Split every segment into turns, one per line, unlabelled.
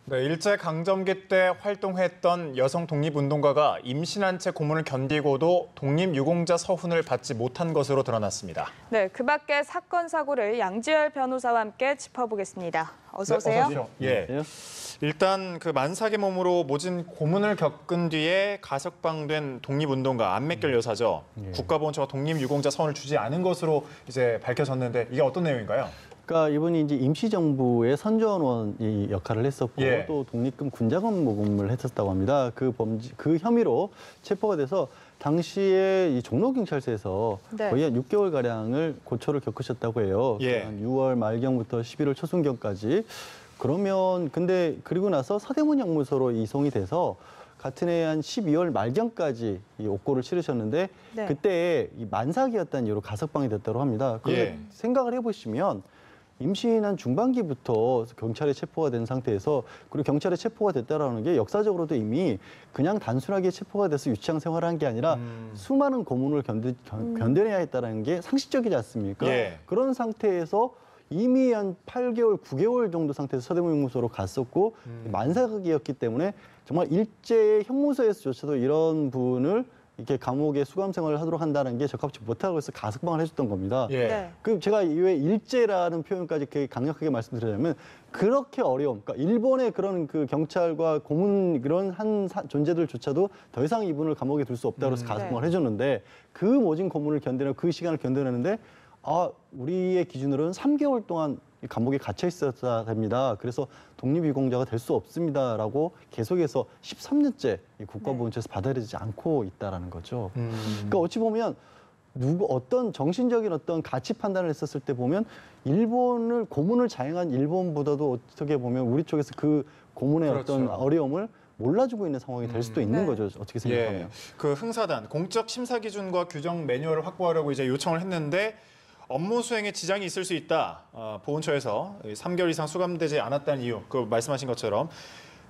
네, 일제강점기 때 활동했던 여성 독립운동가가 임신한 채 고문을 견디고도 독립유공자 서훈을 받지 못한 것으로 드러났습니다.
네, 그 밖에 사건 사고를 양지열 변호사와 함께 짚어보겠습니다. 어서 오세요.
네, 예. 일단 그 만삭의 몸으로 모진 고문을 겪은 뒤에 가석방된 독립운동가 안맥결 여사죠. 국가보훈처가 독립유공자 서훈을 주지 않은 것으로 이제 밝혀졌는데 이게 어떤 내용인가요?
그러니까 이분이 이제 임시정부의 선전원이 역할을 했었고 또 독립금 군자금 모금을 했었다고 합니다. 그 혐의로 체포가 돼서 당시에 이 종로경찰서에서 거의 한 6개월 가량을 고초를 겪으셨다고 해요. 한 6월 말경부터 11월 초순경까지. 그러면 근데 그리고 나서 서대문 영무소로 이송이 돼서 같은 해 한 12월 말경까지 이 옥고를 치르셨는데 그때 이 만삭이었다는 이유로 가석방이 됐다고 합니다. 생각을 해보시면 임신한 중반기부터 경찰에 체포가 된 상태에서 그리고 경찰에 체포가 됐다라는 게 역사적으로도 이미 그냥 단순하게 체포가 돼서 유치장 생활을 한 게 아니라 수많은 고문을 견뎌내야 했다는 게 상식적이지 않습니까? 그런 상태에서 이미 한 8개월, 9개월 정도 상태에서 서대문 형무소로 갔었고 만삭이었기 때문에 정말 일제의 형무소에서조차도 이런 분을 이렇게 감옥에 수감 생활을 하도록 한다는 게 적합치 못하고 해서 가석방을 해줬던 겁니다. 그 제가 왜 일제라는 표현까지 이렇게 강력하게 말씀드리자면 그렇게 어려움, 그러니까 일본의 그런 그 경찰과 고문 그런 한 존재들조차도 더 이상 이분을 감옥에 둘 수 없다고 해서 가석방을 해줬는데 그 모진 고문을 견디는 그 시간을 견뎌내는데 우리의 기준으로는 3개월 동안 감옥에 갇혀 있어야 됩니다. 그래서 독립유공자가 될 수 없습니다라고 계속해서 13년째 국가보훈처에서 받아들이지 않고 있다라는 거죠. 그러니까 어찌 보면 어떤 정신적인 어떤 가치 판단을 했었을 때 보면 일본을 고문을 자행한 일본보다도 어떻게 보면 우리 쪽에서 그 고문의 어떤 어려움을 몰라주고 있는 상황이 될 수도 있는 거죠. 어떻게 생각하면.
그 흥사단 공적 심사 기준과 규정 매뉴얼을 확보하려고 이제 요청을 했는데 업무 수행에 지장이 있을 수 있다. 보훈처에서 3개월 이상 수감되지 않았다는 이유, 그 말씀하신 것처럼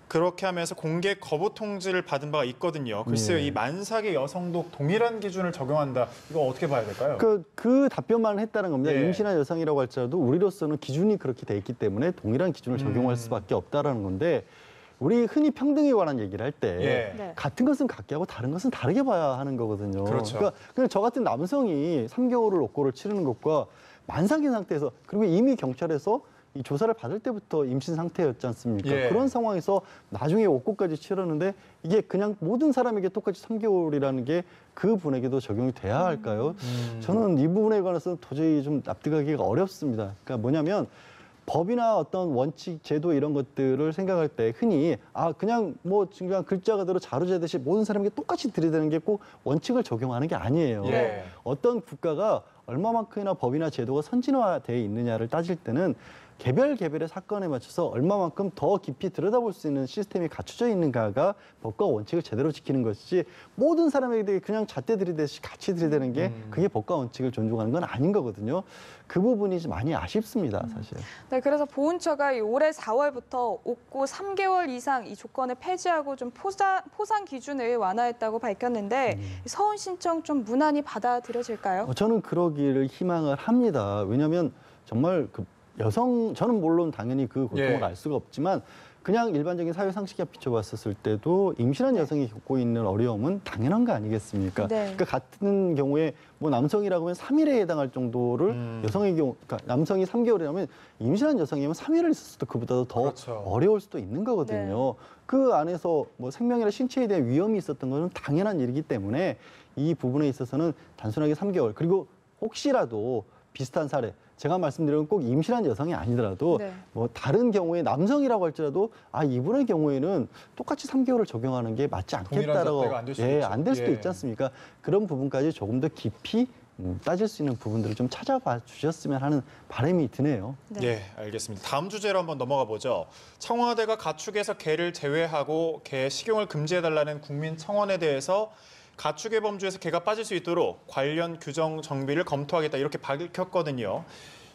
그렇게 하면서 공개 거부 통지를 받은 바가 있거든요. 글쎄요, 이 만삭의 여성도 동일한 기준을 적용한다. 이거 어떻게 봐야 될까요?
그 답변만 했다는 겁니다. 임신한 여성이라고 할지라도 우리로서는 기준이 그렇게 돼 있기 때문에 동일한 기준을 적용할 수밖에 없다라는 건데 우리 흔히 평등에 관한 얘기를 할 때 같은 것은 같게 하고 다른 것은 다르게 봐야 하는 거거든요. 그러니까 그냥 저 같은 남성이 3개월을 옥고를 치르는 것과 만삭인 상태에서 그리고 이미 경찰에서 이 조사를 받을 때부터 임신 상태였지 않습니까? 그런 상황에서 나중에 옥고까지 치렀는데 이게 그냥 모든 사람에게 똑같이 3개월이라는 게 그분에게도 적용이 돼야 할까요? 저는 이 부분에 관해서는 도저히 좀 납득하기가 어렵습니다. 그러니까 뭐냐면 법이나 어떤 원칙, 제도 이런 것들을 생각할 때 흔히 그냥 뭐 그냥 글자 그대로 자루재듯이 모든 사람에게 똑같이 들이대는 게 꼭 원칙을 적용하는 게 아니에요. 어떤 국가가 얼마만큼이나 법이나 제도가 선진화되어 있느냐를 따질 때는 개별의 사건에 맞춰서 얼마만큼 더 깊이 들여다볼 수 있는 시스템이 갖춰져 있는가가 법과 원칙을 제대로 지키는 것이지 모든 사람에게 그냥 잣대 들이대듯이 같이 들이대는 게 그게 법과 원칙을 존중하는 건 아닌 거거든요. 그 부분이 좀 많이 아쉽습니다, 사실.
네, 그래서 보훈처가 올해 4월부터 옥고 3개월 이상 이 조건을 폐지하고 좀 포상 기준을 완화했다고 밝혔는데 서훈 신청 좀 무난히 받아들여질까요?
저는 그러기를 희망을 합니다. 왜냐하면 정말 저는 물론 당연히 그 고통을 알 수가 없지만 그냥 일반적인 사회 상식에 비춰봤었을 때도 임신한 여성이 겪고 있는 어려움은 당연한 거 아니겠습니까? 그러니까 같은 경우에 뭐 남성이라고 하면 3일에 해당할 정도를 여성의 경우, 그러니까 남성이 3개월이라면 임신한 여성이면 3일을 있었을 때 그보다도 더 어려울 수도 있는 거거든요. 그 안에서 뭐 생명이나 신체에 대한 위험이 있었던 것은 당연한 일이기 때문에 이 부분에 있어서는 단순하게 3개월 그리고 혹시라도 비슷한 사례 제가 말씀드린 꼭 임신한 여성이 아니더라도 뭐 다른 경우에 남성이라고 할지라도 이분의 경우에는 똑같이 3개월을 적용하는 게 맞지 않겠다라고 안 될 수도 있지 않습니까? 그런 부분까지 조금 더 깊이 따질 수 있는 부분들을 좀 찾아봐 주셨으면 하는 바람이 드네요.
알겠습니다. 다음 주제로 한번 넘어가 보죠. 청와대가 가축에서 개를 제외하고 개 식용을 금지해달라는 국민 청원에 대해서 가축의 범주에서 개가 빠질 수 있도록 관련 규정 정비를 검토하겠다 이렇게 밝혔거든요.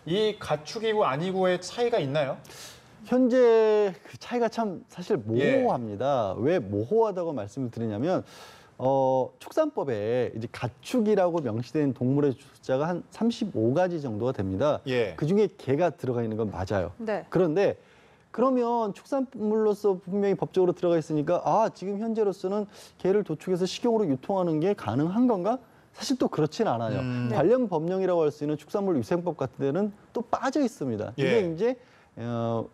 이 가축이고 아니고의 차이가 있나요?
현재 그 차이가 참 사실 모호합니다. 왜 모호하다고 말씀을 드리냐면 축산법에 이제 가축이라고 명시된 동물의 숫자가 한 35가지 정도가 됩니다. 그중에 개가 들어가 있는 건 맞아요. 그런데 그러면 축산물로서 분명히 법적으로 들어가 있으니까 아, 지금 현재로서는 개를 도축해서 식용으로 유통하는 게 가능한 건가? 사실 또 그렇진 않아요.
네.
관련 법령이라고 할 수 있는 축산물 위생법 같은 데는 또 빠져 있습니다.
예.
이게 이제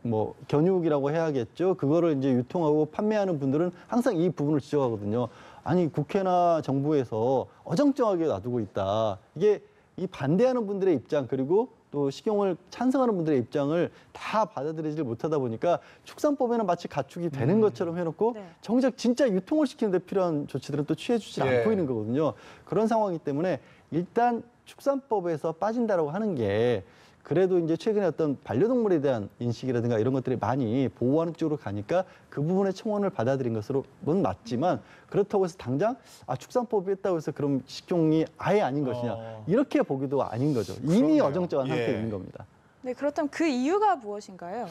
뭐 견육이라고 해야겠죠. 그거를 이제 유통하고 판매하는 분들은 항상 이 부분을 지적하거든요. 아니, 국회나 정부에서 어정쩡하게 놔두고 있다. 이게 이 반대하는 분들의 입장, 그리고 또 식용을 찬성하는 분들의 입장을 다 받아들이지 못하다 보니까 축산법에는 마치 가축이 되는 것처럼 해놓고
네.
정작 진짜 유통을 시키는 데 필요한 조치들은 또 취해주지
예.
않고 있는 거거든요. 그런 상황이기 때문에 일단 축산법에서 빠진다라고 하는 게 그래도 이제 최근에 어떤 반려동물에 대한 인식이라든가 이런 것들이 많이 보호하는 쪽으로 가니까 그 부분의 청원을 받아들인 것으로는 맞지만 그렇다고 해서 당장 축산법이 했다고 해서 그럼 식용이 아예 아닌 것이냐 이렇게 보기도 아닌 거죠. 이미
그러네요.
어정쩡한 상태에
예.
있는 겁니다.
네, 그렇다면 그 이유가 무엇인가요?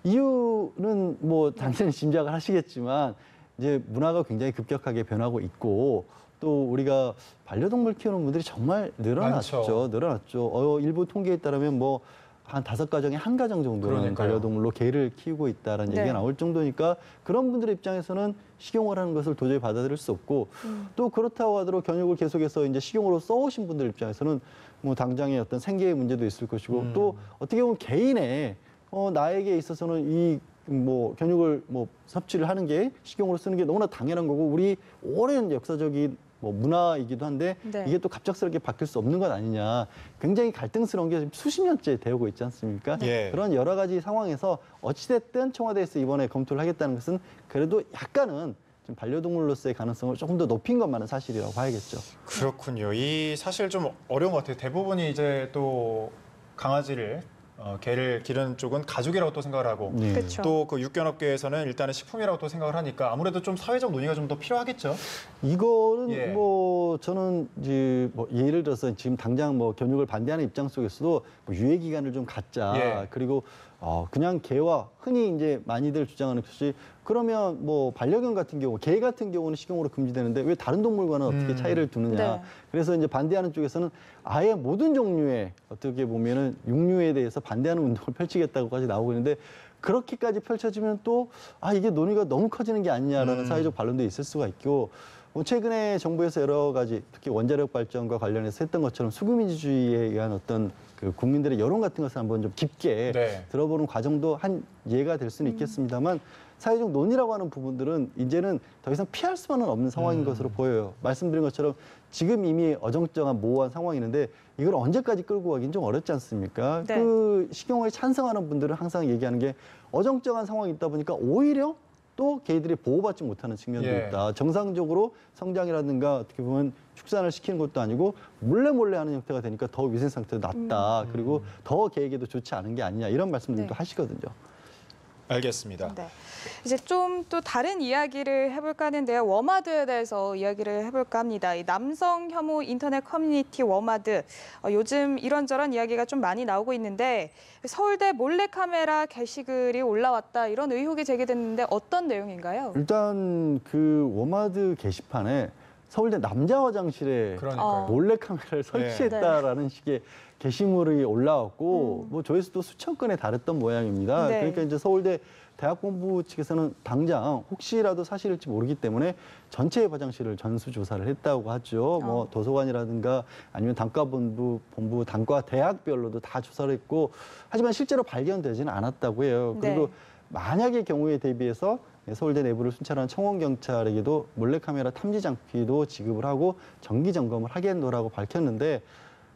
이유는 뭐 당연히 짐작을 하시겠지만 이제 문화가 굉장히 급격하게 변하고 있고 또 우리가 반려동물 키우는 분들이 정말 늘어났죠.
많죠.
늘어났죠. 일부 통계에 따르면 뭐 한 5가정에 1가정 정도는
그러니까요.
반려동물로 개를 키우고 있다라는
네.
얘기가 나올 정도니까 그런 분들의 입장에서는 식용을 하는 것을 도저히 받아들일 수 없고 또 그렇다고 하더라도 견육을 계속해서 이제 식용으로 써오신 분들 입장에서는 뭐 당장의 어떤 생계의 문제도 있을 것이고 또 어떻게 보면 개인의 나에게 있어서는 이 뭐 견육을 뭐 섭취를 하는 게 식용으로 쓰는 게 너무나 당연한 거고 우리 오랜 역사적인 뭐 문화이기도 한데
네.
이게 또 갑작스럽게 바뀔 수 없는 것 아니냐. 굉장히 갈등스러운 게 지금 수십 년째 되고 있지 않습니까?
예.
그런 여러 가지 상황에서 어찌됐든 청와대에서 이번에 검토를 하겠다는 것은 그래도 약간은 좀 반려동물로서의 가능성을 조금 더 높인 것만은 사실이라고 봐야겠죠.
그렇군요. 이 사실 좀 어려운 것 같아요. 대부분이 이제 또 강아지를 개를 기르는 쪽은 가족이라고 또 생각을 하고
네.
그렇죠.
또 그 육견업계에서는 일단은 식품이라고 또 생각을 하니까 아무래도 좀 사회적 논의가 좀 더 필요하겠죠.
이거는
예.
뭐 저는 이제 뭐 예를 들어서 지금 당장 뭐 견육을 반대하는 입장 속에서도 뭐 유예 기간을 좀 갖자.
예.
그리고 그냥 개와 흔히 이제 많이들 주장하는 것이 그러면 뭐 반려견 같은 경우, 개 같은 경우는 식용으로 금지되는데 왜 다른 동물과는 어떻게 차이를 두느냐.
네.
그래서 이제 반대하는 쪽에서는 아예 모든 종류의 어떻게 보면은 육류에 대해서 반대하는 운동을 펼치겠다고까지 나오고 있는데 그렇게까지 펼쳐지면 또 이게 논의가 너무 커지는 게 아니냐라는 사회적 반론도 있을 수가 있고 뭐 최근에 정부에서 여러 가지 특히 원자력 발전과 관련해서 했던 것처럼 수구민주주의에 의한 어떤 그 국민들의 여론 같은 것을 한번 좀 깊게
네.
들어보는 과정도 한 예가 될 수는 있겠습니다만 사회적 논의라고 하는 부분들은 이제는 더 이상 피할 수만은 없는 상황인 것으로 보여요. 말씀드린 것처럼 지금 이미 어정쩡한 모호한 상황이 있는데 이걸 언제까지 끌고 가긴 좀 어렵지 않습니까?
네.
그 식용을 찬성하는 분들은 항상 얘기하는 게 어정쩡한 상황이 있다 보니까 오히려 또 개들이 보호받지 못하는 측면도
예.
있다. 정상적으로 성장이라든가 어떻게 보면 축산을 시키는 것도 아니고 몰래 하는 형태가 되니까 더 위생 상태도 낮다. 그리고 더 개에게도 좋지 않은 게 아니냐 이런 말씀들도
네.
하시거든요.
알겠습니다.
네. 이제 좀 또 다른 이야기를 해볼까 하는데요. 워마드에 대해서 이야기를 해볼까 합니다. 이 남성 혐오 인터넷 커뮤니티 워마드. 요즘 이런저런 이야기가 좀 많이 나오고 있는데 서울대 몰래카메라 게시글이 올라왔다 이런 의혹이 제기됐는데 어떤 내용인가요?
일단 그 워마드 게시판에 서울대 남자 화장실에
그러니까요.
몰래카메라를 설치했다라는 식의 게시물이 올라왔고 뭐 조회수도 수천 건에 달했던 모양입니다.
네.
그러니까 이제 서울대 대학본부 측에서는 당장 혹시라도 사실일지 모르기 때문에 전체 화장실을 전수조사를 했다고 하죠. 뭐 도서관이라든가 아니면 단과본부, 단과 대학별로도 다 조사를 했고 하지만 실제로 발견되지는 않았다고 해요. 그리고
네.
만약의 경우에 대비해서 서울대 내부를 순찰하는 청원경찰에게도 몰래카메라 탐지 장비도 지급을 하고 정기 점검을 하겠노라고 밝혔는데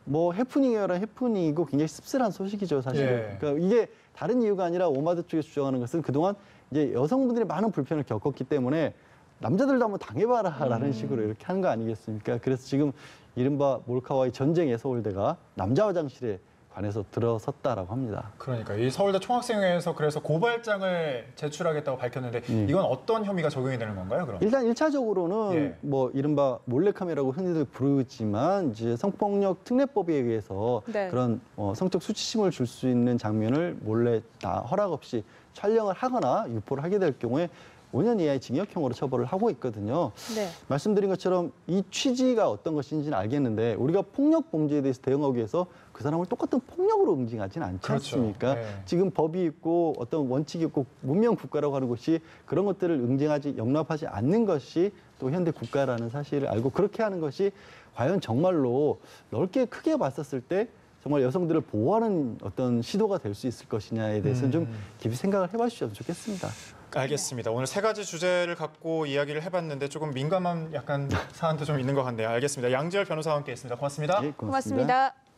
뭐 해프닝이라 해프닝이고 굉장히 씁쓸한 소식이죠, 사실은.
예.
그러니까 이게 다른 이유가 아니라 오마드 쪽에서 주장하는 것은 그동안 이제 여성분들이 많은 불편을 겪었기 때문에 남자들도 한번 당해봐라라는 식으로 이렇게 하는 거 아니겠습니까? 그래서 지금 이른바 몰카와의 전쟁에 서울대가 남자 화장실에 관해서 들어섰다라고 합니다.
그러니까 이 서울대 총학생회에서 그래서 고발장을 제출하겠다고 밝혔는데 이건 어떤 혐의가 적용이 되는 건가요? 그럼?
일단 1차적으로는
예.
뭐 이른바 몰래카메라고 흔히들 부르지만 이제 성폭력 특례법에 의해서
네.
그런 성적 수치심을 줄 수 있는 장면을 몰래 허락 없이 촬영을 하거나 유포를 하게 될 경우에 5년 이하의 징역형으로 처벌을 하고 있거든요.
네.
말씀드린 것처럼 이 취지가 어떤 것인지는 알겠는데 우리가 폭력 범죄에 대해서 대응하기 위해서 그 사람을 똑같은 폭력으로 응징하지는 않지
그렇죠.
않습니까?
네.
지금 법이 있고 어떤 원칙이 있고 문명 국가라고 하는 것이 그런 것들을 응징하지 용납하지 않는 것이 또 현대 국가라는 사실을 알고 그렇게 하는 것이 과연 정말로 넓게 크게 봤었을 때 정말 여성들을 보호하는 어떤 시도가 될 수 있을 것이냐에 대해서는 좀 깊이 생각을 해봐주셨으면 좋겠습니다.
알겠습니다. 오늘 세 가지 주제를 갖고 이야기를 해봤는데 조금 민감한 약간 사안도 좀 있는 것 같네요. 알겠습니다. 양지열 변호사와 함께했습니다. 고맙습니다.
예,
고맙습니다.